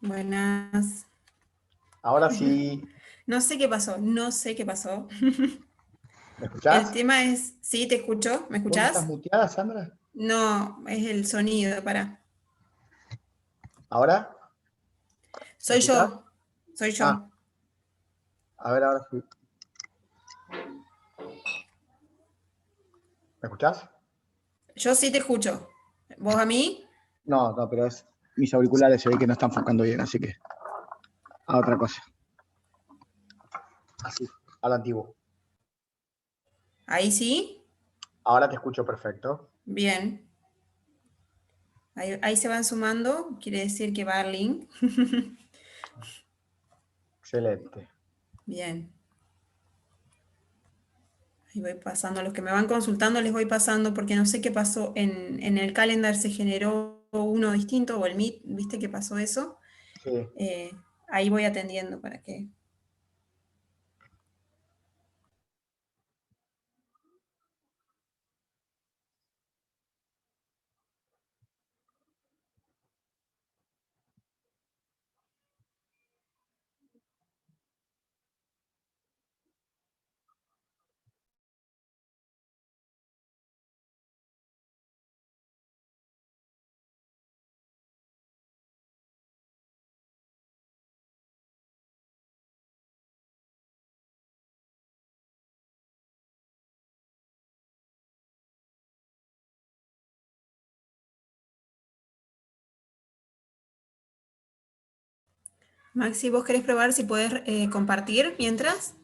Buenas. Ahora sí, No sé qué pasó, no sé qué pasó. ¿me El escuchás? tema es, sí, te escucho, ¿me ¿Vos estás escuchás? muteada, Sandra? No, es el sonido, para. ¿Ahora? ¿Me Soy escuchás? yo, soy Ah, yo. a ver, ahora sí. ¿Me escuchás? Yo sí te escucho. ¿Vos a mí? No, no, pero es mis auriculares se ve que no están enfocando bien, así que a otra cosa. Así, al antiguo. Ahí sí. Ahora te escucho perfecto. Bien. Ahí se van sumando, quiere decir que va el link. Excelente. Bien. Ahí voy pasando. A los que me van consultando les voy pasando porque no sé qué pasó. En el calendar se generó uno distinto o el Meet, ¿viste qué pasó eso? Sí. Eh, Ahí voy atendiendo para que... Maxi, ¿vos querés probar si podés compartir mientras?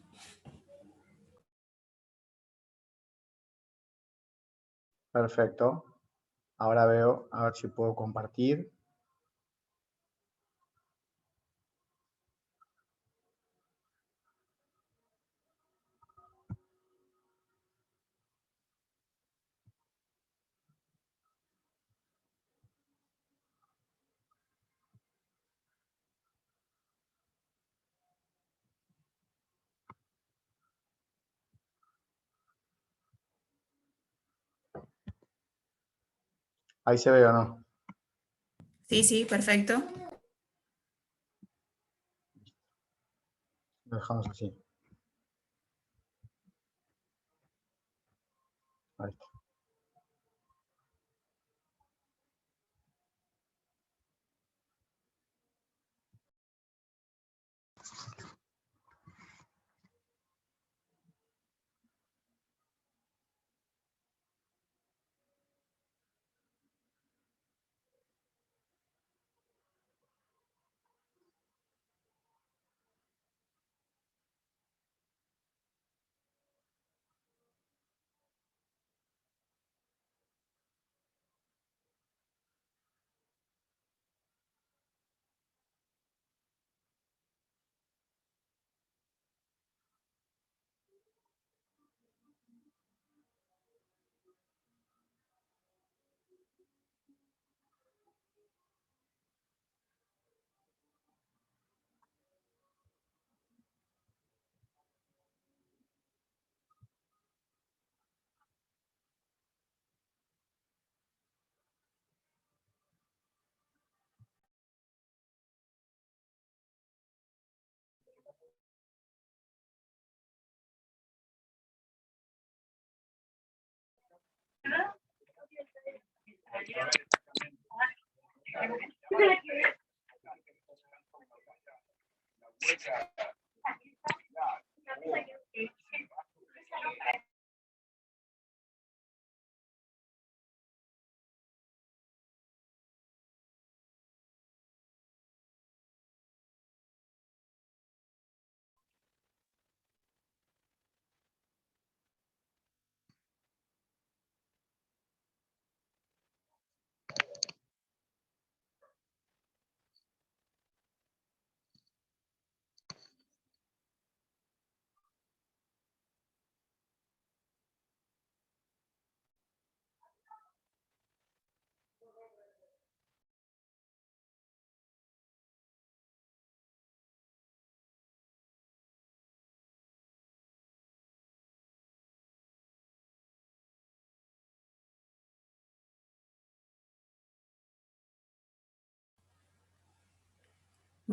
Perfecto. Ahora veo, a ver si puedo compartir. Ahí se ve o no. Sí, sí, perfecto. Lo dejamos así. Ahí está.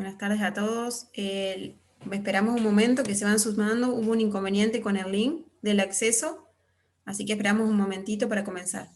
Buenas tardes a todos. Esperamos un momento que se van sumando. Hubo un inconveniente con el link del acceso, así que esperamos un momentito para comenzar.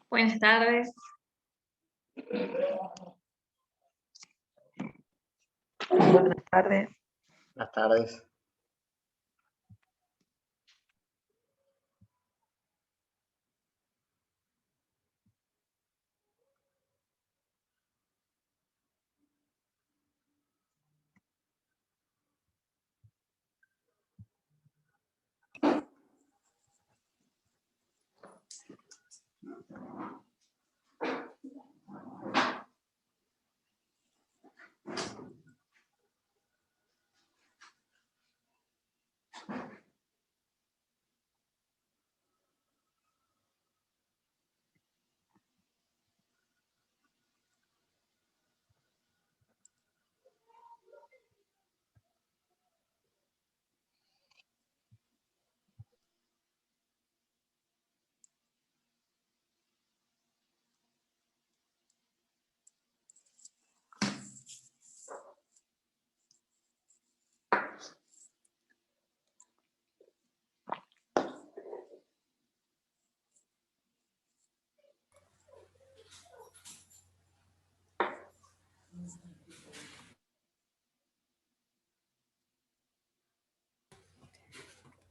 Buenas tardes. Buenas tardes. Buenas tardes.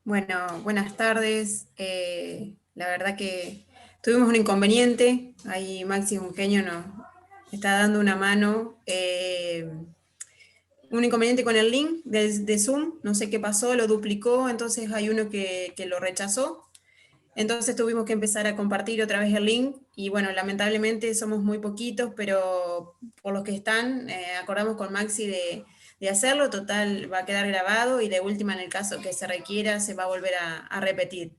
Bueno, buenas tardes. La verdad que tuvimos un inconveniente. Ahí Maxi Ungeño nos está dando una mano. Un inconveniente con el link de Zoom. No sé qué pasó, lo duplicó, entonces hay uno que lo rechazó. Entonces tuvimos que empezar a compartir otra vez el link y bueno, lamentablemente somos muy poquitos, pero por los que están, acordamos con Maxi de hacerlo, total va a quedar grabado y de última en el caso que se requiera se va a volver a repetir.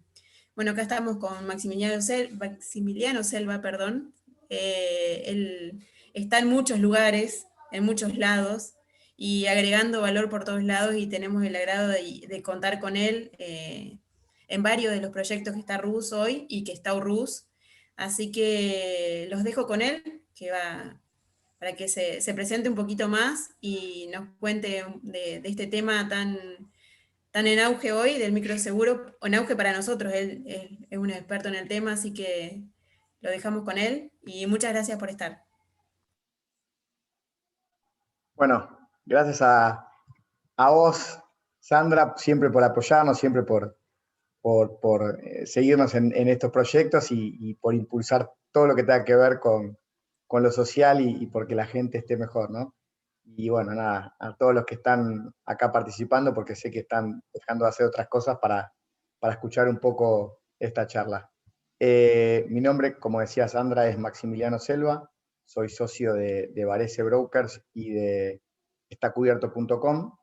Bueno, acá estamos con Maximiliano Selva, perdón. Él está en muchos lugares, en muchos lados, y agregando valor por todos lados, y tenemos el agrado de contar con él en varios de los proyectos que está RUS hoy y que está URUS. Así que los dejo con él, que va para que se presente un poquito más y nos cuente de este tema tan en auge hoy del microseguro, en auge para nosotros. Él es un experto en el tema, así que lo dejamos con él y muchas gracias por estar. Bueno, gracias a vos, Sandra, siempre por apoyarnos, siempre por seguirnos en estos proyectos y por impulsar todo lo que tenga que ver con lo social y porque la gente esté mejor, ¿no? Y bueno, nada, a todos los que están acá participando, porque sé que están dejando de hacer otras cosas para escuchar un poco esta charla. Mi nombre, como decía Sandra, es Maximiliano Selva, soy socio de Varese Brokers y de estacubierto.com.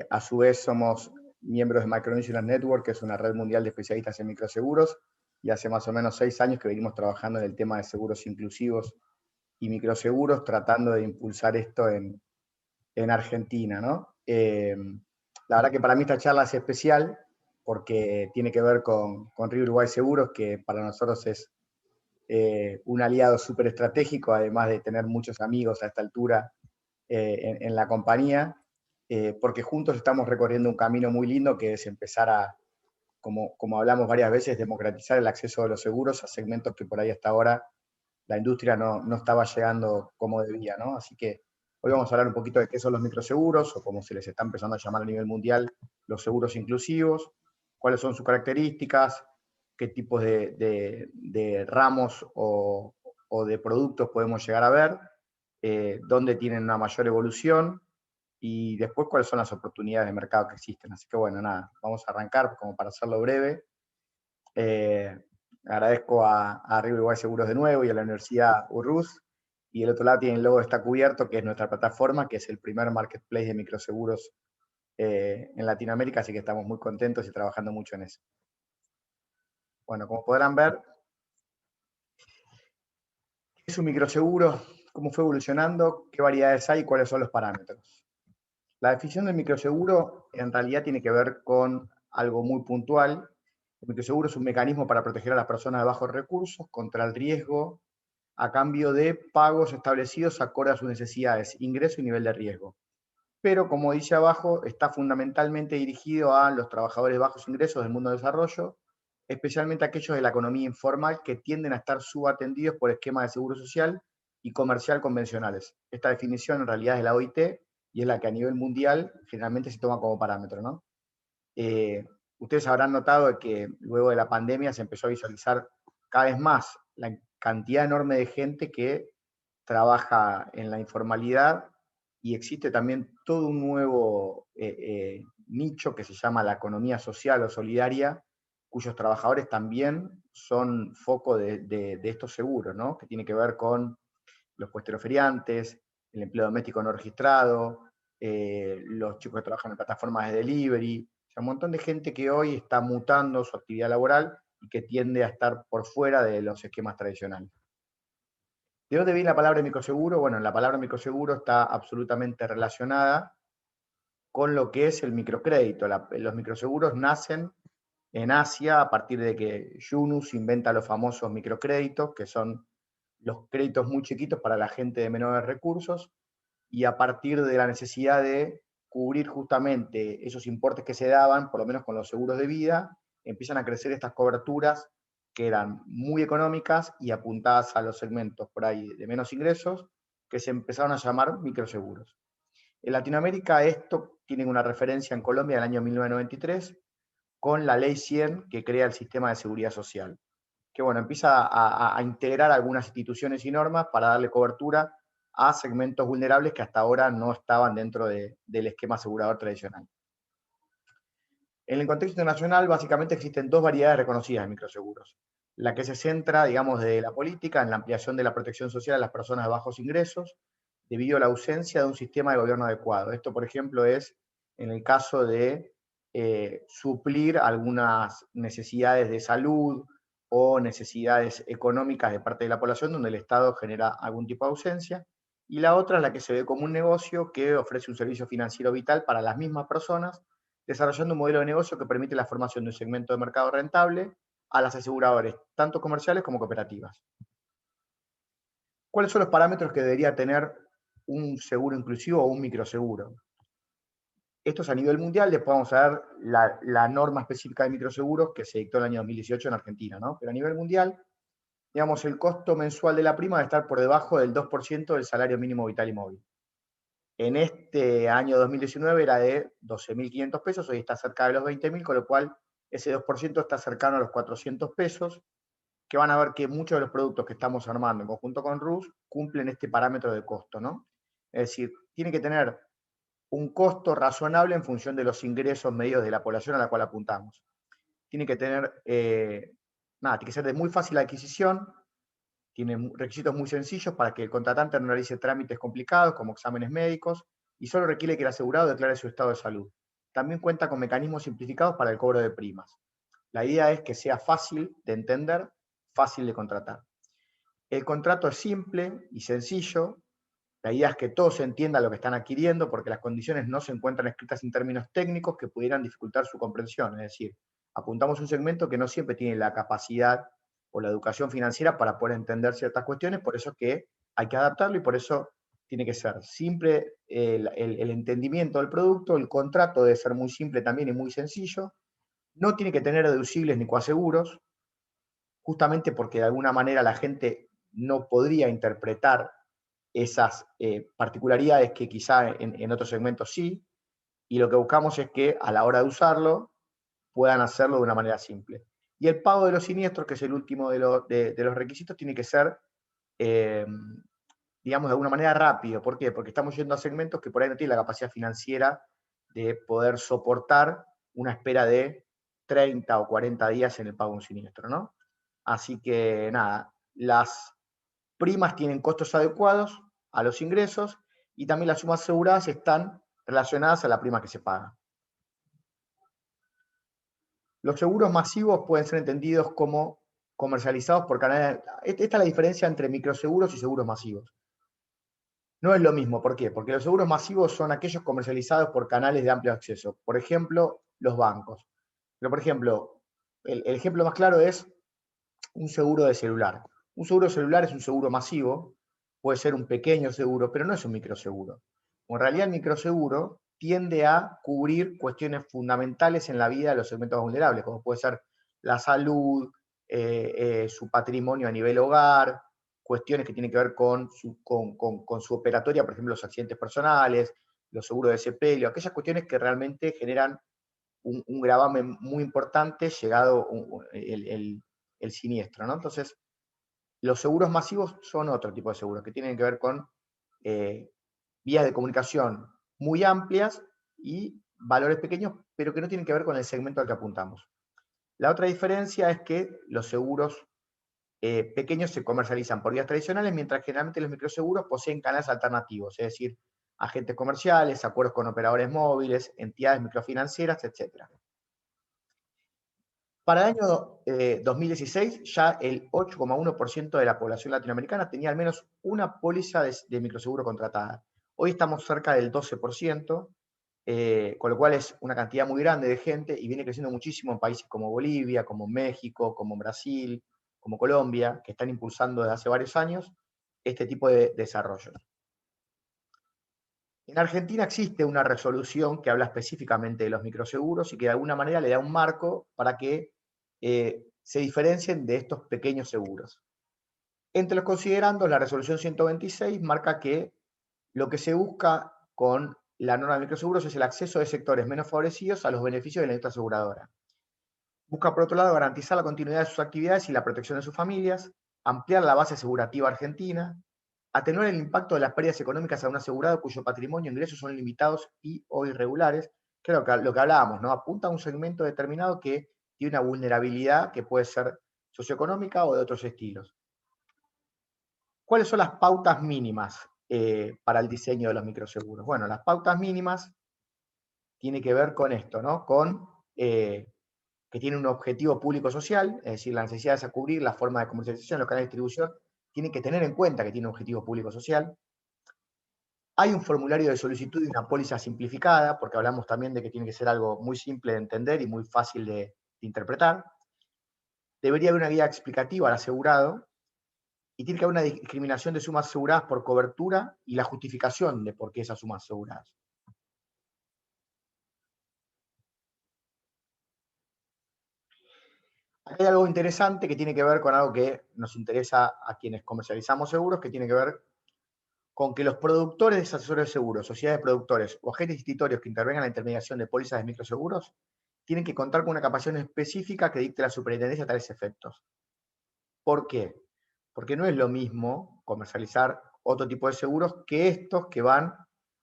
A su vez somos miembros de Microinsurance Network, que es una red mundial de especialistas en microseguros, y hace más o menos 6 años que venimos trabajando en el tema de seguros inclusivos y microseguros, tratando de impulsar esto en Argentina, ¿no? La verdad que para mí esta charla es especial porque tiene que ver con Río Uruguay Seguros, que para nosotros es un aliado súper estratégico, además de tener muchos amigos a esta altura en la compañía, porque juntos estamos recorriendo un camino muy lindo que es empezar a, como hablamos varias veces, democratizar el acceso de los seguros a segmentos que por ahí hasta ahora la industria no estaba llegando como debía, ¿no? Así que hoy vamos a hablar un poquito de qué son los microseguros, o como se les está empezando a llamar a nivel mundial, los seguros inclusivos, cuáles son sus características, qué tipos de ramos o de productos podemos llegar a ver, dónde tienen una mayor evolución, y después cuáles son las oportunidades de mercado que existen. Así que bueno, nada, vamos a arrancar como para hacerlo breve. Agradezco a Río Uruguay Seguros de nuevo y a la Universidad URUS. Y el otro lado tiene el logo Está Cubierto, que es nuestra plataforma, que es el primer marketplace de microseguros en Latinoamérica, así que estamos muy contentos y trabajando mucho en eso. Bueno, como podrán ver, ¿qué es un microseguro? ¿Cómo fue evolucionando? ¿Qué variedades hay? ¿Cuáles son los parámetros? La definición del microseguro en realidad tiene que ver con algo muy puntual. El microseguro es un mecanismo para proteger a las personas de bajos recursos contra el riesgo a cambio de pagos establecidos acorde a sus necesidades, ingreso y nivel de riesgo. Pero, como dice abajo, está fundamentalmente dirigido a los trabajadores de bajos ingresos del mundo del desarrollo, especialmente aquellos de la economía informal que tienden a estar subatendidos por esquemas de seguro social y comercial convencionales. Esta definición en realidad es de la OIT y es la que a nivel mundial generalmente se toma como parámetro, ¿no? Ustedes habrán notado que luego de la pandemia se empezó a visualizar cada vez más la cantidad enorme de gente que trabaja en la informalidad y existe también todo un nuevo nicho que se llama la economía social o solidaria, cuyos trabajadores también son foco de estos seguros, ¿no? Que tiene que ver con los puesteros feriantes, el empleo doméstico no registrado, los chicos que trabajan en plataformas de delivery, o sea, un montón de gente que hoy está mutando su actividad laboral y que tiende a estar por fuera de los esquemas tradicionales. ¿De dónde viene la palabra microseguro? Bueno, la palabra microseguro está absolutamente relacionada con lo que es el microcrédito. Los microseguros nacen en Asia a partir de que Yunus inventa los famosos microcréditos, que son los créditos muy chiquitos para la gente de menores recursos, y a partir de la necesidad de cubrir justamente esos importes que se daban, por lo menos con los seguros de vida, empiezan a crecer estas coberturas que eran muy económicas y apuntadas a los segmentos por ahí de menos ingresos, que se empezaron a llamar microseguros. En Latinoamérica esto tiene una referencia en Colombia del año 1993, con la Ley 100, que crea el sistema de seguridad social, que bueno, empieza a integrar algunas instituciones y normas para darle cobertura a segmentos vulnerables que hasta ahora no estaban dentro del esquema asegurador tradicional. En el contexto internacional, básicamente existen dos variedades reconocidas de microseguros. La que se centra, digamos, de la política en la ampliación de la protección social a las personas de bajos ingresos, debido a la ausencia de un sistema de gobierno adecuado. Esto, por ejemplo, es en el caso de suplir algunas necesidades de salud o necesidades económicas de parte de la población donde el Estado genera algún tipo de ausencia. Y la otra es la que se ve como un negocio que ofrece un servicio financiero vital para las mismas personas, desarrollando un modelo de negocio que permite la formación de un segmento de mercado rentable a las aseguradoras, tanto comerciales como cooperativas. ¿Cuáles son los parámetros que debería tener un seguro inclusivo o un microseguro? Estos a nivel mundial, después vamos a ver la norma específica de microseguros que se dictó en el año 2018 en Argentina, ¿no? Pero a nivel mundial, digamos, el costo mensual de la prima debe estar por debajo del 2% del salario mínimo vital y móvil. En este año 2019 era de 12.500 pesos, hoy está cerca de los 20.000, con lo cual ese 2% está cercano a los 400 pesos, que van a ver que muchos de los productos que estamos armando en conjunto con RUS cumplen este parámetro de costo, ¿no? Es decir, tiene que tener un costo razonable en función de los ingresos medios de la población a la cual apuntamos. Tiene que tener, tiene que ser de muy fácil adquisición, tiene requisitos muy sencillos para que el contratante no realice trámites complicados como exámenes médicos y solo requiere que el asegurado declare su estado de salud. También cuenta con mecanismos simplificados para el cobro de primas. La idea es que sea fácil de entender, fácil de contratar. El contrato es simple y sencillo. La idea es que todos entiendan lo que están adquiriendo porque las condiciones no se encuentran escritas en términos técnicos que pudieran dificultar su comprensión. Es decir, apuntamos a un segmento que no siempre tiene la capacidad o la educación financiera para poder entender ciertas cuestiones, por eso es que hay que adaptarlo y por eso tiene que ser simple el entendimiento del producto, el contrato debe ser muy simple también y muy sencillo, no tiene que tener deducibles ni coaseguros, justamente porque de alguna manera la gente no podría interpretar esas particularidades que quizá en otros segmentos sí, y lo que buscamos es que a la hora de usarlo puedan hacerlo de una manera simple. Y el pago de los siniestros, que es el último de los requisitos, tiene que ser, digamos, de alguna manera rápido. ¿Por qué? Porque estamos yendo a segmentos que por ahí no tienen la capacidad financiera de poder soportar una espera de 30 o 40 días en el pago de un siniestro, ¿no? Así que nada, las primas tienen costos adecuados a los ingresos y también las sumas aseguradas están relacionadas a la prima que se paga. Los seguros masivos pueden ser entendidos como comercializados por canales. Esta es la diferencia entre microseguros y seguros masivos. No es lo mismo, ¿por qué? Porque los seguros masivos son aquellos comercializados por canales de amplio acceso. Por ejemplo, los bancos. Pero, por ejemplo, el ejemplo más claro es un seguro de celular. Un seguro de celular es un seguro masivo, puede ser un pequeño seguro, pero no es un microseguro. En realidad el microseguro tiende a cubrir cuestiones fundamentales en la vida de los segmentos vulnerables, como puede ser la salud, su patrimonio a nivel hogar, cuestiones que tienen que ver con su operatoria, por ejemplo, los accidentes personales, los seguros de sepelio, aquellas cuestiones que realmente generan un gravamen muy importante llegado el siniestro, ¿no? Entonces, los seguros masivos son otro tipo de seguros que tienen que ver con vías de comunicación muy amplias y valores pequeños, pero que no tienen que ver con el segmento al que apuntamos. La otra diferencia es que los seguros pequeños se comercializan por vías tradicionales, mientras que generalmente los microseguros poseen canales alternativos, es decir, agentes comerciales, acuerdos con operadores móviles, entidades microfinancieras, etc. Para el año 2016, ya el 8,1% de la población latinoamericana tenía al menos una póliza de microseguro contratada. Hoy estamos cerca del 12%, con lo cual es una cantidad muy grande de gente y viene creciendo muchísimo en países como Bolivia, como México, como Brasil, como Colombia, que están impulsando desde hace varios años este tipo de desarrollos. En Argentina existe una resolución que habla específicamente de los microseguros y que de alguna manera le da un marco para que se diferencien de estos pequeños seguros. Entre los considerandos, la resolución 126 marca que lo que se busca con la norma de microseguros es el acceso de sectores menos favorecidos a los beneficios de la industria aseguradora. Busca, por otro lado, garantizar la continuidad de sus actividades y la protección de sus familias, ampliar la base asegurativa argentina, atenuar el impacto de las pérdidas económicas a un asegurado cuyo patrimonio e ingresos son limitados y o irregulares. Creo que lo que hablábamos, ¿no? Apunta a un segmento determinado que tiene una vulnerabilidad que puede ser socioeconómica o de otros estilos. ¿Cuáles son las pautas mínimas para el diseño de los microseguros? Bueno, las pautas mínimas tienen que ver con esto, ¿no? Con que tiene un objetivo público-social, es decir, la necesidad de cubrir la forma de comercialización, los canales de distribución, tienen que tener en cuenta que tiene un objetivo público-social. Hay un formulario de solicitud y una póliza simplificada, porque hablamos también de que tiene que ser algo muy simple de entender y muy fácil de interpretar. Debería haber una guía explicativa al asegurado y tiene que haber una discriminación de sumas aseguradas por cobertura y la justificación de por qué esas sumas aseguradas. Aquí hay algo interesante que tiene que ver con algo que nos interesa a quienes comercializamos seguros, que tiene que ver con que los productores de asesores de seguros, sociedades de productores o agentes institutorios que intervengan en la intermediación de pólizas de microseguros tienen que contar con una capacitación específica que dicte la superintendencia a tales efectos. ¿Por qué? Porque no es lo mismo comercializar otro tipo de seguros que estos que van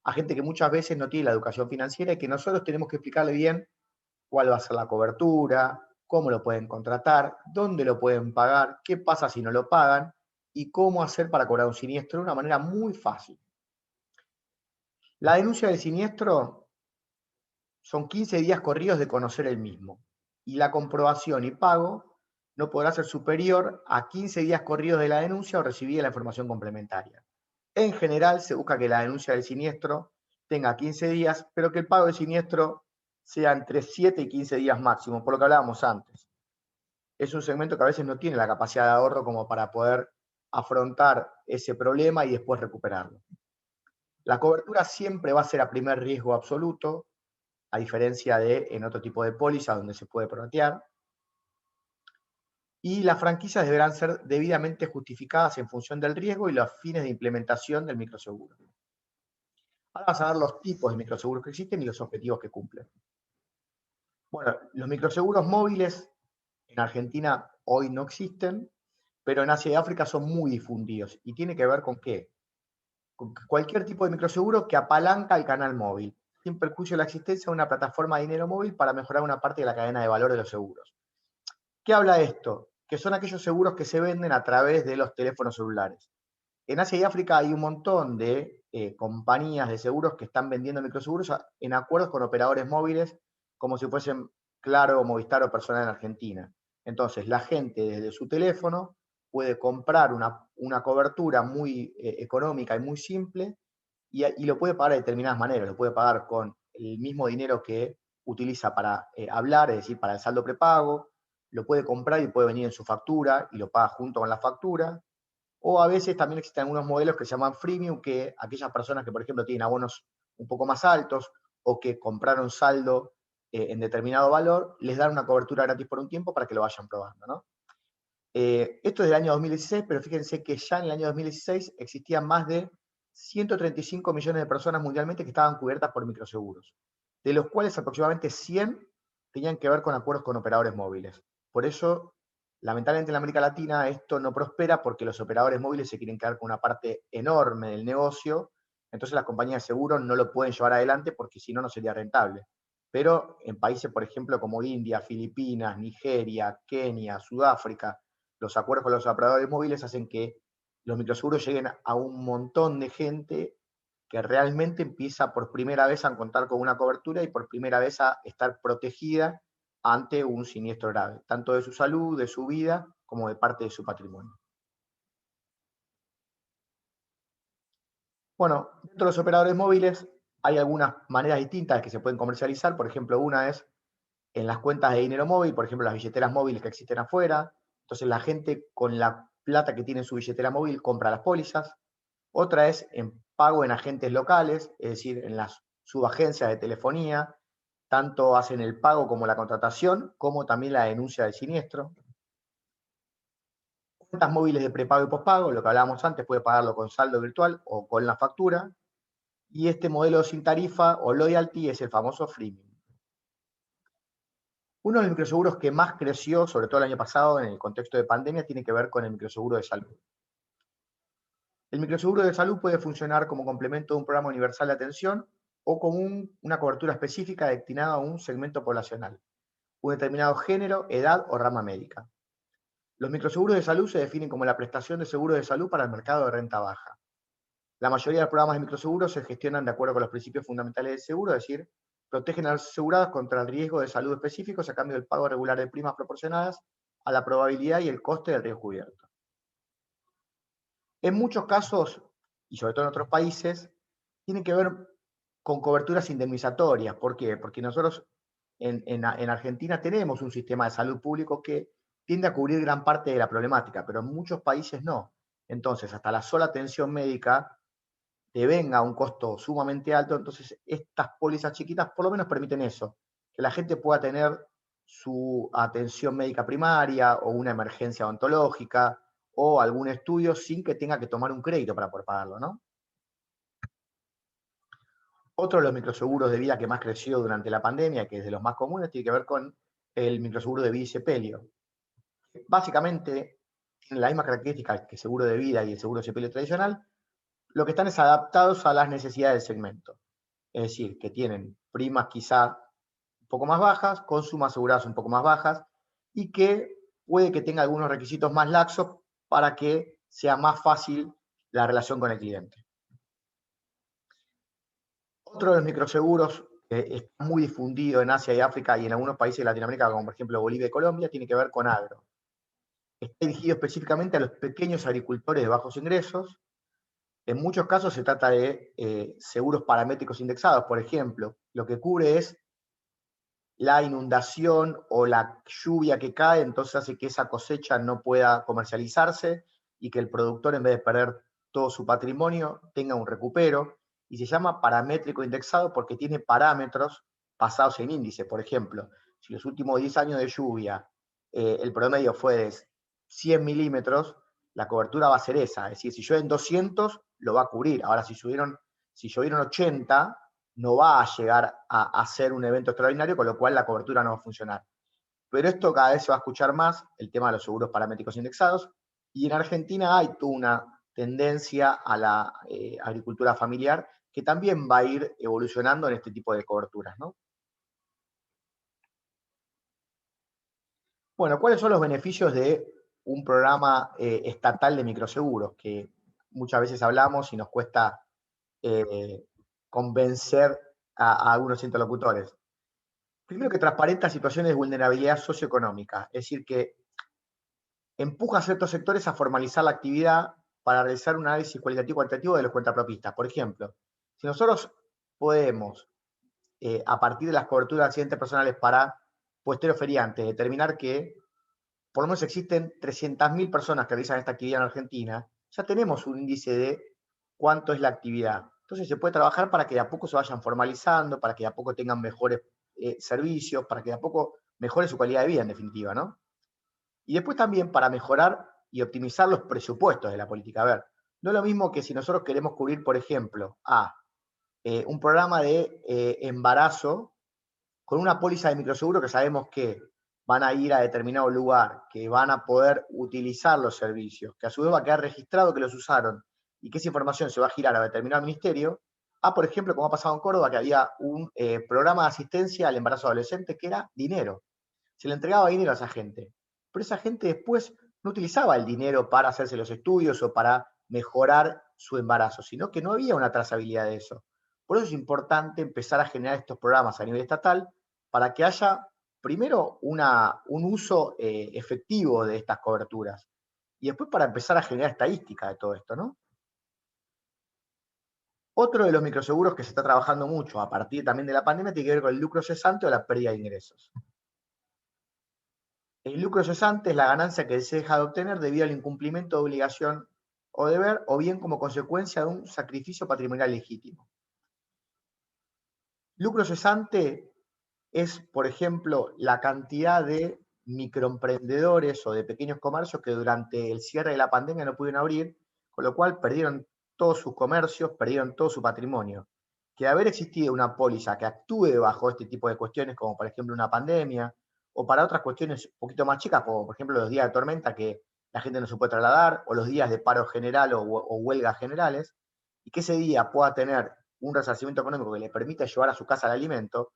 a gente que muchas veces no tiene la educación financiera y que nosotros tenemos que explicarle bien cuál va a ser la cobertura, cómo lo pueden contratar, dónde lo pueden pagar, qué pasa si no lo pagan y cómo hacer para cobrar un siniestro de una manera muy fácil. La denuncia del siniestro son 15 días corridos de conocer el mismo y la comprobación y pago no podrá ser superior a 15 días corridos de la denuncia o recibida la información complementaria. En general se busca que la denuncia del siniestro tenga 15 días, pero que el pago del siniestro sea entre 7 y 15 días máximo, por lo que hablábamos antes. Es un segmento que a veces no tiene la capacidad de ahorro como para poder afrontar ese problema y después recuperarlo. La cobertura siempre va a ser a primer riesgo absoluto, a diferencia de en otro tipo de póliza donde se puede prorratear. Y las franquicias deberán ser debidamente justificadas en función del riesgo y los fines de implementación del microseguro. Ahora vamos a ver los tipos de microseguros que existen y los objetivos que cumplen. Bueno, los microseguros móviles en Argentina hoy no existen, pero en Asia y África son muy difundidos. ¿Y tiene que ver con qué? Con cualquier tipo de microseguro que apalanca el canal móvil, sin perjuicio de la existencia de una plataforma de dinero móvil para mejorar una parte de la cadena de valor de los seguros. ¿Qué habla esto? Que son aquellos seguros que se venden a través de los teléfonos celulares. En Asia y África hay un montón de compañías de seguros que están vendiendo microseguros en acuerdos con operadores móviles, como si fuesen Claro, Movistar o Personal en Argentina. Entonces, la gente desde su teléfono puede comprar una cobertura muy económica y muy simple y lo puede pagar de determinadas maneras. Lo puede pagar con el mismo dinero que utiliza para hablar, es decir, para el saldo prepago, lo puede comprar y puede venir en su factura y lo paga junto con la factura. O a veces también existen algunos modelos que se llaman freemium, que aquellas personas que, por ejemplo, tienen abonos un poco más altos o que compraron saldo en determinado valor, les dan una cobertura gratis por un tiempo para que lo vayan probando, ¿no? Esto es del año 2016, pero fíjense que ya en el año 2016 existían más de 135 millones de personas mundialmente que estaban cubiertas por microseguros, de los cuales aproximadamente 100 tenían que ver con acuerdos con operadores móviles. Por eso, lamentablemente en América Latina esto no prospera porque los operadores móviles se quieren quedar con una parte enorme del negocio, entonces las compañías de seguros no lo pueden llevar adelante porque si no, no sería rentable. Pero en países, por ejemplo, como India, Filipinas, Nigeria, Kenia, Sudáfrica, los acuerdos con los operadores móviles hacen que los microseguros lleguen a un montón de gente que realmente empieza por primera vez a contar con una cobertura y por primera vez a estar protegida ante un siniestro grave, tanto de su salud, de su vida, como de parte de su patrimonio. Bueno, dentro de los operadores móviles hay algunas maneras distintas que se pueden comercializar. Por ejemplo, una es en las cuentas de dinero móvil, por ejemplo, las billeteras móviles que existen afuera. Entonces la gente con la plata que tiene en su billetera móvil compra las pólizas. Otra es en pago en agentes locales, es decir, en las subagencias de telefonía. Tanto hacen el pago como la contratación, como también la denuncia del siniestro. Cuentas móviles de prepago y pospago, lo que hablábamos antes, puede pagarlo con saldo virtual o con la factura. Y este modelo sin tarifa o loyalty es el famoso freemium. Uno de los microseguros que más creció, sobre todo el año pasado, en el contexto de pandemia, tiene que ver con el microseguro de salud. El microseguro de salud puede funcionar como complemento de un programa universal de atención o como una cobertura específica destinada a un segmento poblacional, un determinado género, edad o rama médica. Los microseguros de salud se definen como la prestación de seguros de salud para el mercado de renta baja. La mayoría de los programas de microseguros se gestionan de acuerdo con los principios fundamentales del seguro, es decir, protegen a los asegurados contra el riesgo de salud específicos a cambio del pago regular de primas proporcionadas a la probabilidad y el coste del riesgo cubierto. En muchos casos, y sobre todo en otros países, tiene que ver con coberturas indemnizatorias. ¿Por qué? Porque nosotros en Argentina tenemos un sistema de salud público que tiende a cubrir gran parte de la problemática, pero en muchos países no. Entonces, hasta la sola atención médica te venga a un costo sumamente alto, entonces estas pólizas chiquitas por lo menos permiten eso, que la gente pueda tener su atención médica primaria o una emergencia odontológica o algún estudio sin que tenga que tomar un crédito para poder pagarlo, ¿no? Otro de los microseguros de vida que más creció durante la pandemia, que es de los más comunes, tiene que ver con el microseguro de vida y sepelio. Básicamente tiene la misma característica que el seguro de vida y el seguro de sepelio tradicional, lo que están es adaptados a las necesidades del segmento. Es decir, que tienen primas quizá un poco más bajas, con sumas aseguradas un poco más bajas, y que puede que tenga algunos requisitos más laxos para que sea más fácil la relación con el cliente. Otro de los microseguros que está muy difundido en Asia y África y en algunos países de Latinoamérica, como por ejemplo Bolivia y Colombia, tiene que ver con agro. Está dirigido específicamente a los pequeños agricultores de bajos ingresos. En muchos casos se trata de seguros paramétricos indexados, por ejemplo. Lo que cubre es la inundación o la lluvia que cae, entonces hace que esa cosecha no pueda comercializarse y que el productor, en vez de perder todo su patrimonio, tenga un recupero. Y se llama paramétrico indexado porque tiene parámetros basados en índice. Por ejemplo, si los últimos 10 años de lluvia el promedio fue de 100 milímetros, la cobertura va a ser esa. Es decir, si llueven 200, lo va a cubrir. Ahora, si llovieron 80, no va a llegar a ser un evento extraordinario, con lo cual la cobertura no va a funcionar. Pero esto cada vez se va a escuchar más, el tema de los seguros paramétricos indexados, y en Argentina hay toda una tendencia a la agricultura familiar que también va a ir evolucionando en este tipo de coberturas, ¿no? Bueno, ¿cuáles son los beneficios de un programa estatal de microseguros? Que muchas veces hablamos y nos cuesta convencer a algunos interlocutores. Primero, que transparenta situaciones de vulnerabilidad socioeconómica, es decir, que empuja a ciertos sectores a formalizar la actividad para realizar un análisis cualitativo y cuantitativo de los cuentapropistas. Por ejemplo, si nosotros podemos, a partir de las coberturas de accidentes personales para puesteros feriantes, determinar que por lo menos existen 300.000 personas que realizan esta actividad en Argentina, ya tenemos un índice de cuánto es la actividad. Entonces se puede trabajar para que de a poco se vayan formalizando, para que de a poco tengan mejores servicios, para que de a poco mejore su calidad de vida, en definitiva, ¿no? Y después también para mejorar y optimizar los presupuestos de la política. A ver, no es lo mismo que si nosotros queremos cubrir, por ejemplo, un programa de embarazo con una póliza de microseguro que sabemos que van a ir a determinado lugar, que van a poder utilizar los servicios, que a su vez va a quedar registrado que los usaron y que esa información se va a girar a determinado ministerio, por ejemplo, como ha pasado en Córdoba, que había un programa de asistencia al embarazo adolescente que era dinero. Se le entregaba dinero a esa gente. Pero esa gente después no utilizaba el dinero para hacerse los estudios o para mejorar su embarazo, sino que no había una trazabilidad de eso. Por eso es importante empezar a generar estos programas a nivel estatal para que haya, primero, un uso efectivo de estas coberturas y después para empezar a generar estadística de todo esto, ¿no? Otro de los microseguros que se está trabajando mucho a partir también de la pandemia tiene que ver con el lucro cesante o la pérdida de ingresos. El lucro cesante es la ganancia que se deja de obtener debido al incumplimiento de obligación o deber, o bien como consecuencia de un sacrificio patrimonial legítimo. Lucro cesante es, por ejemplo, la cantidad de microemprendedores o de pequeños comercios que durante el cierre de la pandemia no pudieron abrir, con lo cual perdieron todos sus comercios, perdieron todo su patrimonio. Que de haber existido una póliza que actúe bajo este tipo de cuestiones, como por ejemplo una pandemia, o para otras cuestiones un poquito más chicas, como por ejemplo los días de tormenta que la gente no se puede trasladar, o los días de paro general o huelgas generales, y que ese día pueda tener un resarcimiento económico que le permita llevar a su casa el alimento,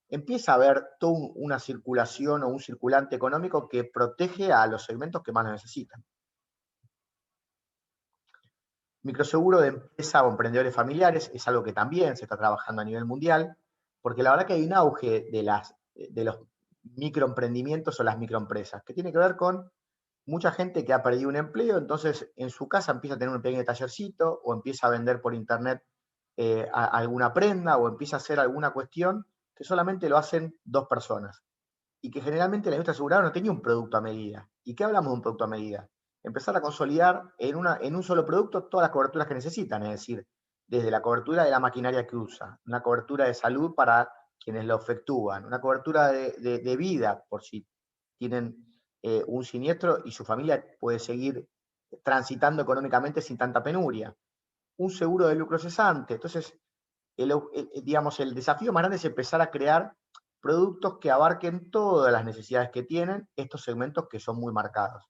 empieza a haber toda una circulación o un circulante económico que protege a los segmentos que más lo necesitan. Microseguro de empresa o emprendedores familiares es algo que también se está trabajando a nivel mundial, porque la verdad que hay un auge de los microemprendimientos o las microempresas, que tiene que ver con mucha gente que ha perdido un empleo, entonces en su casa empieza a tener un pequeño tallercito o empieza a vender por internet alguna prenda o empieza a hacer alguna cuestión que solamente lo hacen 2 personas y que generalmente la industria aseguradora no tenía un producto a medida. ¿Y qué hablamos de un producto a medida? Empezar a consolidar en un solo producto todas las coberturas que necesitan, es decir, desde la cobertura de la maquinaria que usa, una cobertura de salud para quienes lo efectúan, una cobertura de vida por si tienen un siniestro y su familia puede seguir transitando económicamente sin tanta penuria, un seguro de lucro cesante. Entonces, digamos, el desafío más grande es empezar a crear productos que abarquen todas las necesidades que tienen estos segmentos que son muy marcados.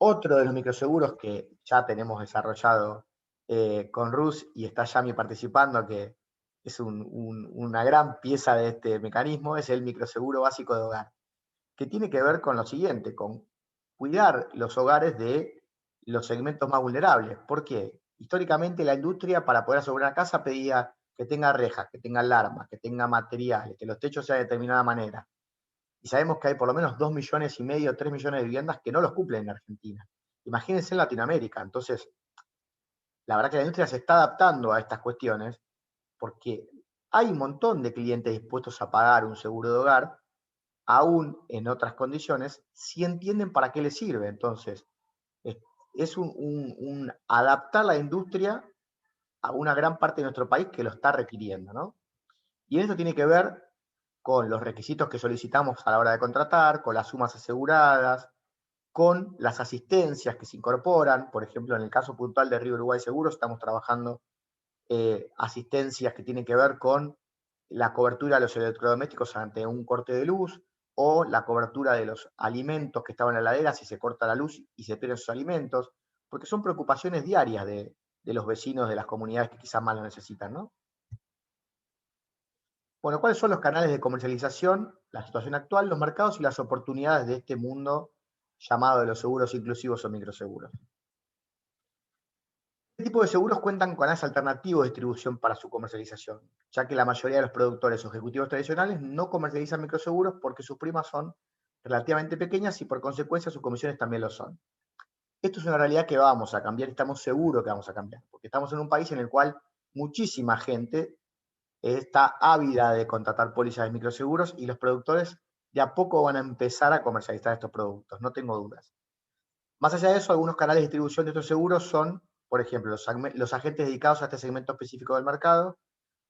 Otro de los microseguros que ya tenemos desarrollado con Rus y está Yami participando, que es una gran pieza de este mecanismo, es el microseguro básico de hogar, que tiene que ver con lo siguiente, con cuidar los hogares de los segmentos más vulnerables. ¿Por qué? Históricamente la industria para poder asegurar una casa pedía que tenga rejas, que tenga alarmas, que tenga materiales, que los techos sean de determinada manera. Y sabemos que hay por lo menos 2,5 millones, 3 millones de viviendas que no los cumplen en Argentina. Imagínense en Latinoamérica. Entonces, la verdad que la industria se está adaptando a estas cuestiones porque hay un montón de clientes dispuestos a pagar un seguro de hogar, aún en otras condiciones, si entienden para qué les sirve. Entonces, es un adaptar la industria a una gran parte de nuestro país que lo está requiriendo, ¿no? Y esto tiene que ver con los requisitos que solicitamos a la hora de contratar, con las sumas aseguradas, con las asistencias que se incorporan. Por ejemplo, en el caso puntual de Río Uruguay Seguros, estamos trabajando asistencias que tienen que ver con la cobertura de los electrodomésticos ante un corte de luz, o la cobertura de los alimentos que estaban en la heladera si se corta la luz y se pierden sus alimentos, porque son preocupaciones diarias de los vecinos de las comunidades que quizás más lo necesitan, ¿no? Bueno, ¿cuáles son los canales de comercialización, la situación actual, los mercados y las oportunidades de este mundo llamado de los seguros inclusivos o microseguros? Este tipo de seguros cuentan con canales alternativos de distribución para su comercialización, ya que la mayoría de los productores o ejecutivos tradicionales no comercializan microseguros porque sus primas son relativamente pequeñas y por consecuencia sus comisiones también lo son. Esto es una realidad que vamos a cambiar y estamos seguros que vamos a cambiar, porque estamos en un país en el cual muchísima gente está ávida de contratar pólizas de microseguros y los productores de a poco van a empezar a comercializar estos productos, no tengo dudas. Más allá de eso, algunos canales de distribución de estos seguros son, por ejemplo, los agentes dedicados a este segmento específico del mercado,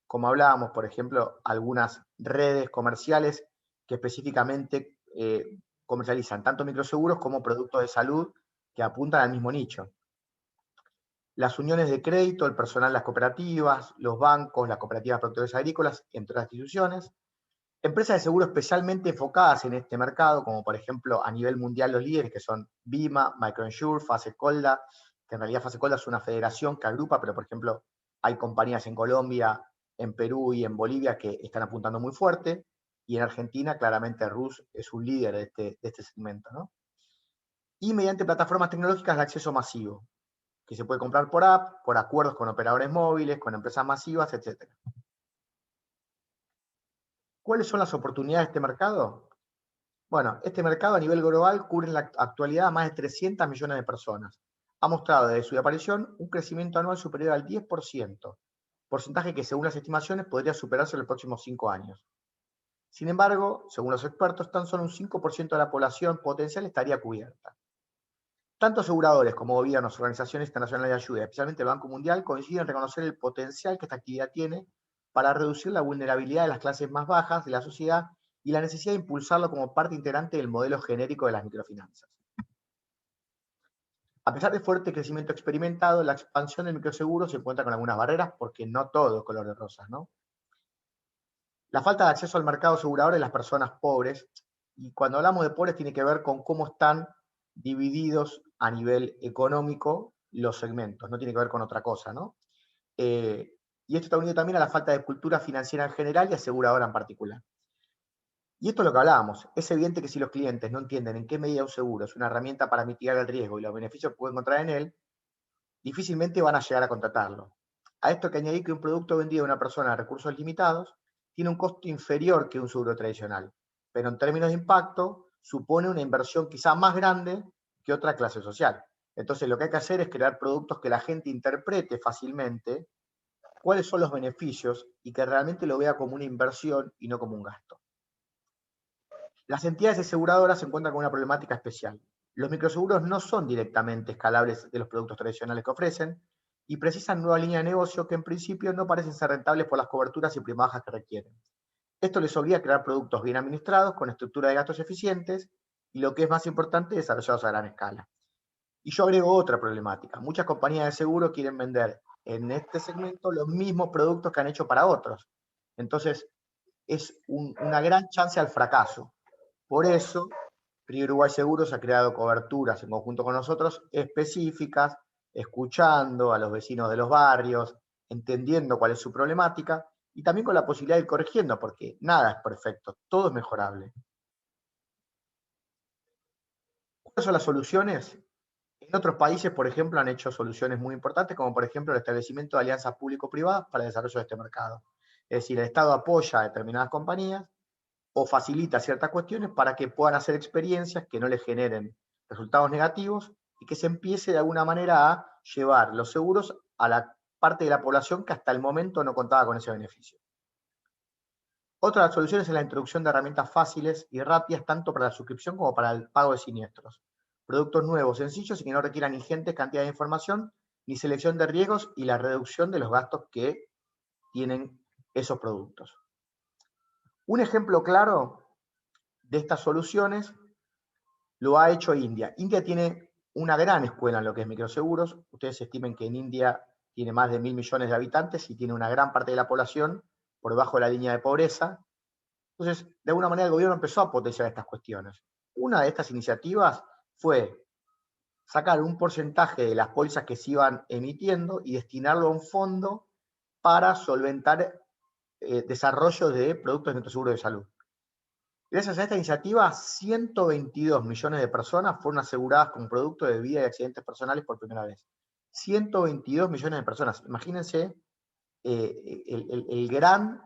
como hablábamos, por ejemplo, algunas redes comerciales que específicamente comercializan tanto microseguros como productos de salud que apuntan al mismo nicho. Las uniones de crédito, el personal de las cooperativas, los bancos, las cooperativas de productores agrícolas, entre otras instituciones. Empresas de seguro especialmente enfocadas en este mercado, como por ejemplo a nivel mundial los líderes que son Bima, Microinsure, Fasecolda, que en realidad Fasecolda es una federación que agrupa, pero por ejemplo hay compañías en Colombia, en Perú y en Bolivia que están apuntando muy fuerte, y en Argentina claramente Rus es un líder de este segmento, ¿no? Y mediante plataformas tecnológicas de acceso masivo, que se puede comprar por app, por acuerdos con operadores móviles, con empresas masivas, etc. ¿Cuáles son las oportunidades de este mercado? Bueno, este mercado a nivel global cubre en la actualidad a más de 300 millones de personas. Ha mostrado desde su aparición un crecimiento anual superior al 10%, porcentaje que según las estimaciones podría superarse en los próximos 5 años. Sin embargo, según los expertos, tan solo un 5% de la población potencial estaría cubierta. Tanto aseguradores como gobiernos, organizaciones internacionales de ayuda, especialmente el Banco Mundial, coinciden en reconocer el potencial que esta actividad tiene para reducir la vulnerabilidad de las clases más bajas de la sociedad y la necesidad de impulsarlo como parte integrante del modelo genérico de las microfinanzas. A pesar del fuerte crecimiento experimentado, la expansión del microseguro se encuentra con algunas barreras porque no todo es color de rosas, ¿no? La falta de acceso al mercado asegurador de las personas pobres, y cuando hablamos de pobres tiene que ver con cómo están divididos a nivel económico los segmentos, no tiene que ver con otra cosa, ¿no? y esto está unido también a la falta de cultura financiera en general y aseguradora en particular. Y esto es lo que hablábamos. Es evidente que si los clientes no entienden en qué medida un seguro es una herramienta para mitigar el riesgo y los beneficios que pueden encontrar en él, difícilmente van a llegar a contratarlo. A esto hay que añadir que un producto vendido a una persona de recursos limitados tiene un costo inferior que un seguro tradicional, pero en términos de impacto supone una inversión quizá más grande que otra clase social. Entonces lo que hay que hacer es crear productos que la gente interprete fácilmente cuáles son los beneficios y que realmente lo vea como una inversión y no como un gasto. Las entidades aseguradoras se encuentran con una problemática especial. Los microseguros no son directamente escalables de los productos tradicionales que ofrecen y precisan nuevas líneas de negocio que en principio no parecen ser rentables por las coberturas y primas que requieren. Esto les obliga a crear productos bien administrados, con estructura de gastos eficientes y, lo que es más importante, desarrollados a gran escala. Y yo agrego otra problemática. Muchas compañías de seguro quieren vender en este segmento los mismos productos que han hecho para otros. Entonces, es una gran chance al fracaso. Por eso, Río Uruguay Seguros ha creado coberturas en conjunto con nosotros específicas, escuchando a los vecinos de los barrios, entendiendo cuál es su problemática y también con la posibilidad de ir corrigiendo, porque nada es perfecto, todo es mejorable. ¿Cuáles son las soluciones? En otros países, por ejemplo, han hecho soluciones muy importantes, como por ejemplo el establecimiento de alianzas público-privadas para el desarrollo de este mercado. Es decir, el Estado apoya a determinadas compañías o facilita ciertas cuestiones para que puedan hacer experiencias que no les generen resultados negativos y que se empiece de alguna manera a llevar los seguros a la parte de la población que hasta el momento no contaba con ese beneficio. Otra de las soluciones es la introducción de herramientas fáciles y rápidas tanto para la suscripción como para el pago de siniestros. Productos nuevos, sencillos y que no requieran ingentes cantidades de información ni selección de riesgos y la reducción de los gastos que tienen esos productos. Un ejemplo claro de estas soluciones lo ha hecho India. India tiene una gran escuela en lo que es microseguros. Ustedes estimen que en India tiene más de 1.000 millones de habitantes y tiene una gran parte de la población por debajo de la línea de pobreza. Entonces, de alguna manera el gobierno empezó a potenciar estas cuestiones. Una de estas iniciativas fue sacar un porcentaje de las pólizas que se iban emitiendo y destinarlo a un fondo para solventar desarrollo de productos de seguro de salud. Gracias a esta iniciativa, 122 millones de personas fueron aseguradas con productos de vida y accidentes personales por primera vez. 122 millones de personas. Imagínense el gran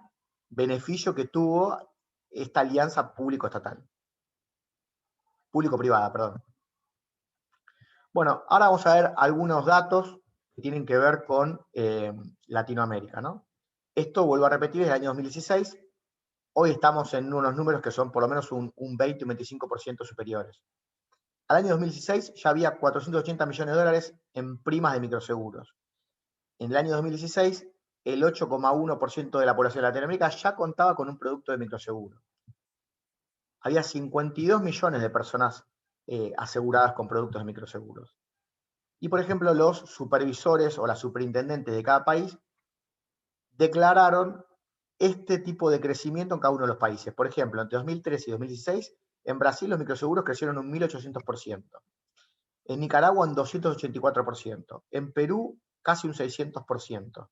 beneficio que tuvo esta alianza público-estatal. Público-privada, perdón. Bueno, ahora vamos a ver algunos datos que tienen que ver con Latinoamérica, ¿no? Esto, vuelvo a repetir, es el año 2016. Hoy estamos en unos números que son por lo menos un 20 o un 25% superiores. Al año 2016 ya había 480 millones de dólares en primas de microseguros. En el año 2016, el 8,1% de la población de Latinoamérica ya contaba con un producto de microseguro. Había 52 millones de personas aseguradas con productos de microseguros. Y, por ejemplo, los supervisores o las superintendentes de cada país declararon este tipo de crecimiento en cada uno de los países. Por ejemplo, entre 2013 y 2016, en Brasil los microseguros crecieron un 1.800%. En Nicaragua un 284%. En Perú casi un 600%.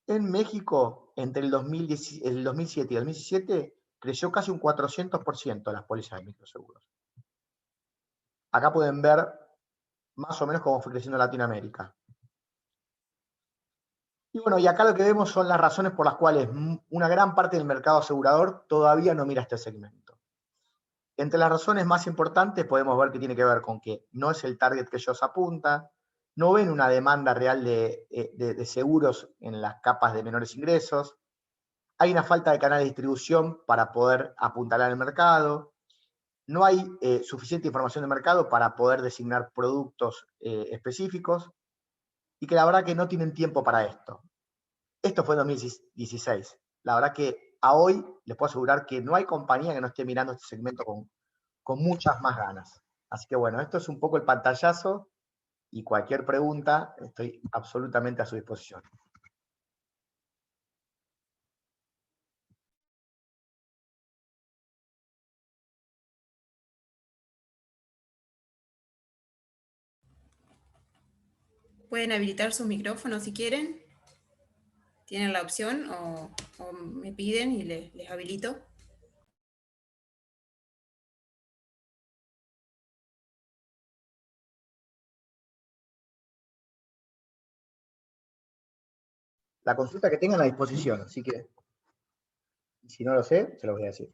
En México, entre el 2007 y el 2017, creció casi un 400% las pólizas de microseguros. Acá pueden ver más o menos cómo fue creciendo Latinoamérica. Y bueno, y acá lo que vemos son las razones por las cuales una gran parte del mercado asegurador todavía no mira este segmento. Entre las razones más importantes podemos ver que tiene que ver con que no es el target que ellos apuntan, no ven una demanda real de seguros en las capas de menores ingresos, hay una falta de canal de distribución para poder apuntalar el mercado, no hay suficiente información de mercado para poder designar productos específicos y que la verdad que no tienen tiempo para esto. Esto fue en 2016. La verdad que a hoy les puedo asegurar que no hay compañía que no esté mirando este segmento con muchas más ganas. Así que bueno, esto es un poco el pantallazo y cualquier pregunta estoy absolutamente a su disposición. Pueden habilitar sus micrófonos si quieren. ¿Tienen la opción o me piden y les habilito? La consulta que tengan a disposición, así que si no lo sé, se lo voy a decir.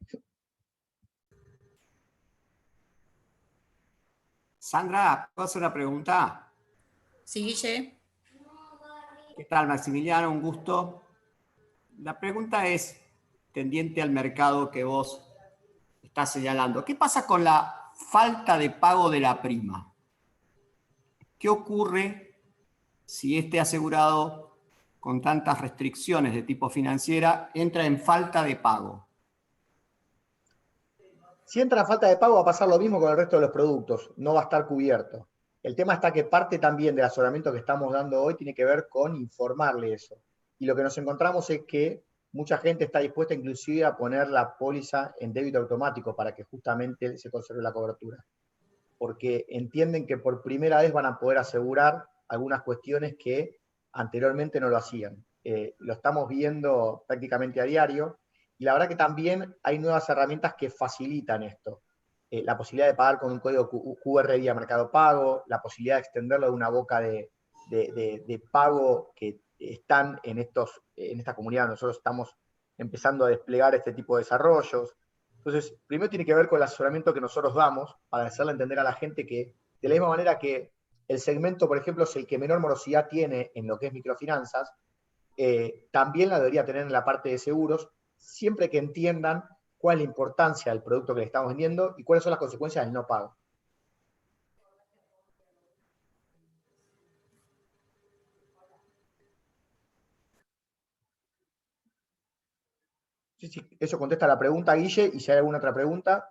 Sandra, ¿puedo hacer una pregunta? Sí, Guille. ¿Qué tal, Maximiliano? Un gusto. La pregunta es tendiente al mercado que vos estás señalando. ¿Qué pasa con la falta de pago de la prima? ¿Qué ocurre si este asegurado, con tantas restricciones de tipo financiera, entra en falta de pago? Si entra a falta de pago va a pasar lo mismo con el resto de los productos, no va a estar cubierto. El tema está que parte también del asesoramiento que estamos dando hoy tiene que ver con informarle eso. Y lo que nos encontramos es que mucha gente está dispuesta inclusive a poner la póliza en débito automático para que justamente se conserve la cobertura. Porque entienden que por primera vez van a poder asegurar algunas cuestiones que anteriormente no lo hacían. Lo estamos viendo prácticamente a diario. Y la verdad que también hay nuevas herramientas que facilitan esto. La posibilidad de pagar con un código QR vía Mercado Pago, la posibilidad de extenderlo de una boca de pago que están en esta comunidad. Nosotros estamos empezando a desplegar este tipo de desarrollos. Entonces, primero tiene que ver con el asesoramiento que nosotros damos para hacerle entender a la gente que, de la misma manera que el segmento, por ejemplo, es el que menor morosidad tiene en lo que es microfinanzas, también la debería tener en la parte de seguros, siempre que entiendan cuál es la importancia del producto que le estamos vendiendo y cuáles son las consecuencias del no pago. Sí, sí, eso contesta la pregunta, Guille, y si hay alguna otra pregunta.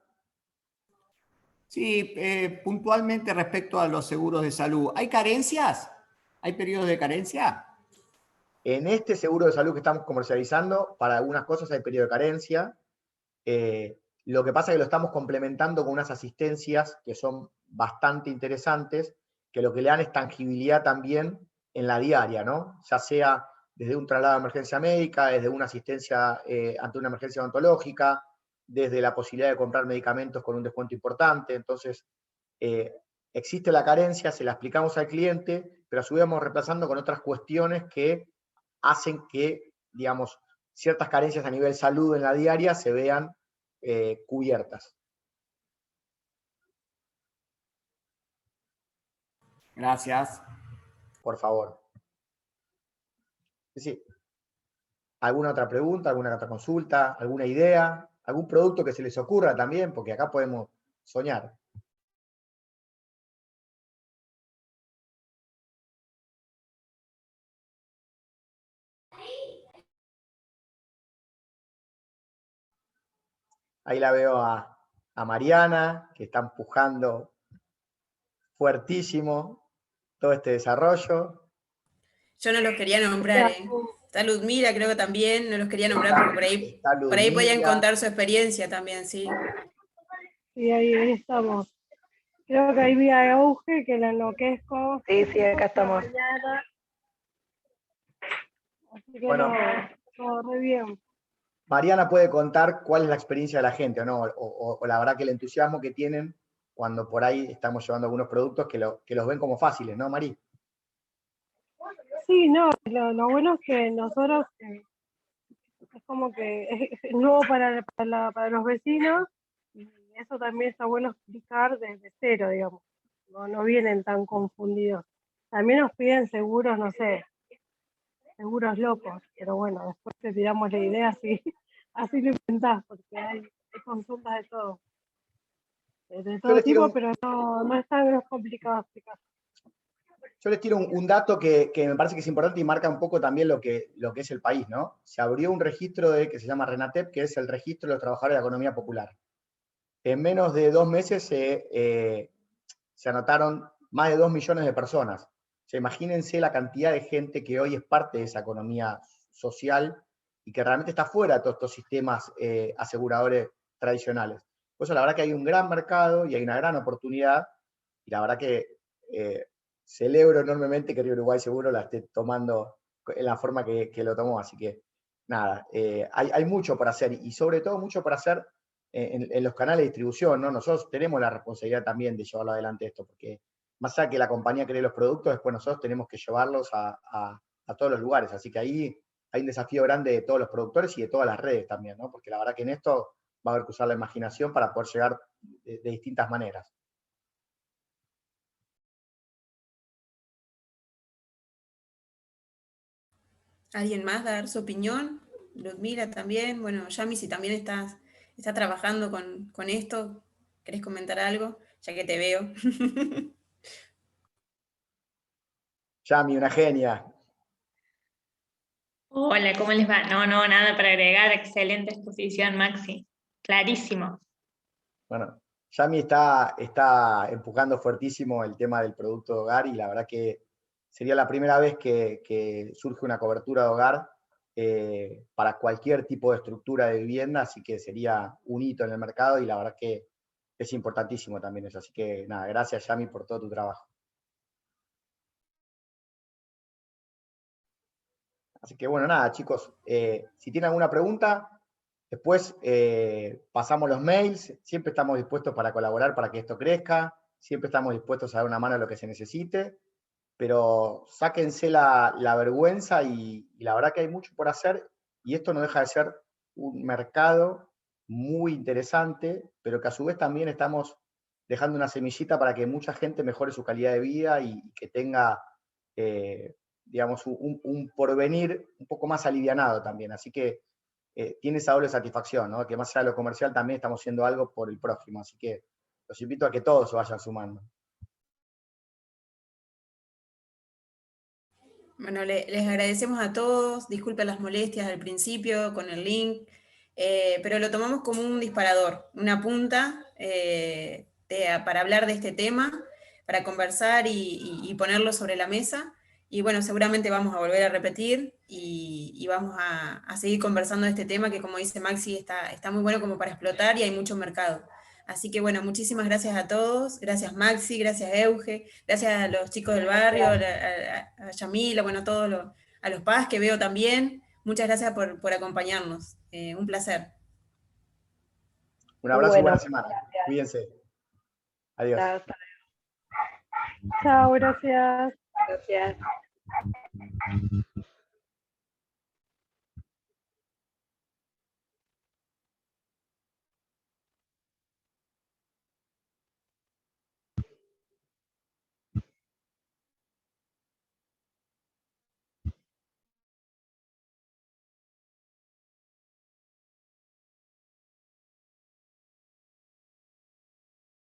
Sí, puntualmente respecto a los seguros de salud, ¿hay carencias? ¿Hay periodos de carencia? En este seguro de salud que estamos comercializando, para algunas cosas hay periodo de carencia. Lo que pasa es que lo estamos complementando con unas asistencias que son bastante interesantes, que lo que le dan es tangibilidad también en la diaria, ¿no? Ya sea desde un traslado de emergencia médica, desde una asistencia ante una emergencia odontológica, desde la posibilidad de comprar medicamentos con un descuento importante. Entonces, existe la carencia, se la explicamos al cliente, pero a su vez vamos reemplazando con otras cuestiones que hacen que, digamos, ciertas carencias a nivel salud en la diaria se vean cubiertas. Gracias. Por favor. Sí. ¿Alguna otra pregunta, alguna otra consulta, alguna idea, algún producto que se les ocurra también? Porque acá podemos soñar. Ahí la veo a Mariana, que está empujando fuertísimo todo este desarrollo. Yo no los quería nombrar, ¿eh? Está Ludmila, creo que también, no los quería nombrar porque Está por ahí podían Ludmila. contar su experiencia también, sí. Sí, ahí estamos. Creo que ahí vi a Auge, que la enloquezco. Sí, sí, acá estamos. Mañana. Así que Bueno, todo re bien. Mariana puede contar cuál es la experiencia de la gente, ¿no? O la verdad que el entusiasmo que tienen cuando por ahí estamos llevando algunos productos que los ven como fáciles, ¿no, Mari? Sí, no, lo bueno es que nosotros es como que es nuevo para los vecinos y eso también está bueno explicar desde cero, digamos. No vienen tan confundidos. También nos piden seguros, no sé, seguros locos, pero bueno, después te tiramos la idea así lo inventás, porque hay consultas de todo. De Yo todo les tiro tipo, pero no es tan complicado explicar. un dato que me parece que es importante y marca un poco también lo que es el país, ¿no? Se abrió un registro que se llama RENATEP, que es el registro de los trabajadores de la economía popular. En menos de 2 meses se anotaron más de 2 millones de personas. O sea, imagínense la cantidad de gente que hoy es parte de esa economía social y que realmente está fuera de todos estos sistemas aseguradores tradicionales. Por eso la verdad que hay un gran mercado y hay una gran oportunidad y la verdad que celebro enormemente que Río Uruguay Seguro la esté tomando en la forma que lo tomó, así que nada, hay mucho por hacer, y sobre todo mucho por hacer en los canales de distribución, ¿no? Nosotros tenemos la responsabilidad también de llevarlo adelante esto, porque más allá que la compañía cree los productos, después nosotros tenemos que llevarlos a todos los lugares, así que ahí hay un desafío grande de todos los productores y de todas las redes también, ¿no? Porque la verdad que en esto va a haber que usar la imaginación para poder llegar de distintas maneras. ¿Alguien más dar su opinión? Ludmila también, bueno, Yami, si también está trabajando con esto, ¿querés comentar algo? Ya que te veo. Yami, una genia. Hola, ¿cómo les va? No, nada para agregar. Excelente exposición, Maxi. Clarísimo. Bueno, Yami está empujando fuertísimo el tema del producto de hogar, y la verdad que sería la primera vez que surge una cobertura de hogar para cualquier tipo de estructura de vivienda, así que sería un hito en el mercado, y la verdad que es importantísimo también eso. Así que nada, gracias Yami por todo tu trabajo. Así que bueno, nada chicos, si tienen alguna pregunta, después pasamos los mails, siempre estamos dispuestos para colaborar para que esto crezca, siempre estamos dispuestos a dar una mano a lo que se necesite, pero sáquense la vergüenza, y la verdad que hay mucho por hacer, y esto no deja de ser un mercado muy interesante, pero que a su vez también estamos dejando una semillita para que mucha gente mejore su calidad de vida y que tenga, digamos, un porvenir un poco más alivianado también. Así que tiene esa doble satisfacción, ¿no? Que más allá de lo comercial también estamos haciendo algo por el prójimo. Así que los invito a que todos se vayan sumando. Bueno, les agradecemos a todos, disculpen las molestias al principio con el link, pero lo tomamos como un disparador, una punta para hablar de este tema, para conversar y ponerlo sobre la mesa. Y bueno, seguramente vamos a volver a repetir y vamos a seguir conversando de este tema que, como dice Maxi, está muy bueno como para explotar y hay mucho mercado. Así que bueno, muchísimas gracias a todos, gracias Maxi, gracias Euge, gracias a los chicos del barrio, a Yamila, bueno, a los padres que veo también. Muchas gracias por acompañarnos. Un placer. Un abrazo y Bueno, buena semana. Cuídense. Adiós. hasta Chao, gracias. gracias.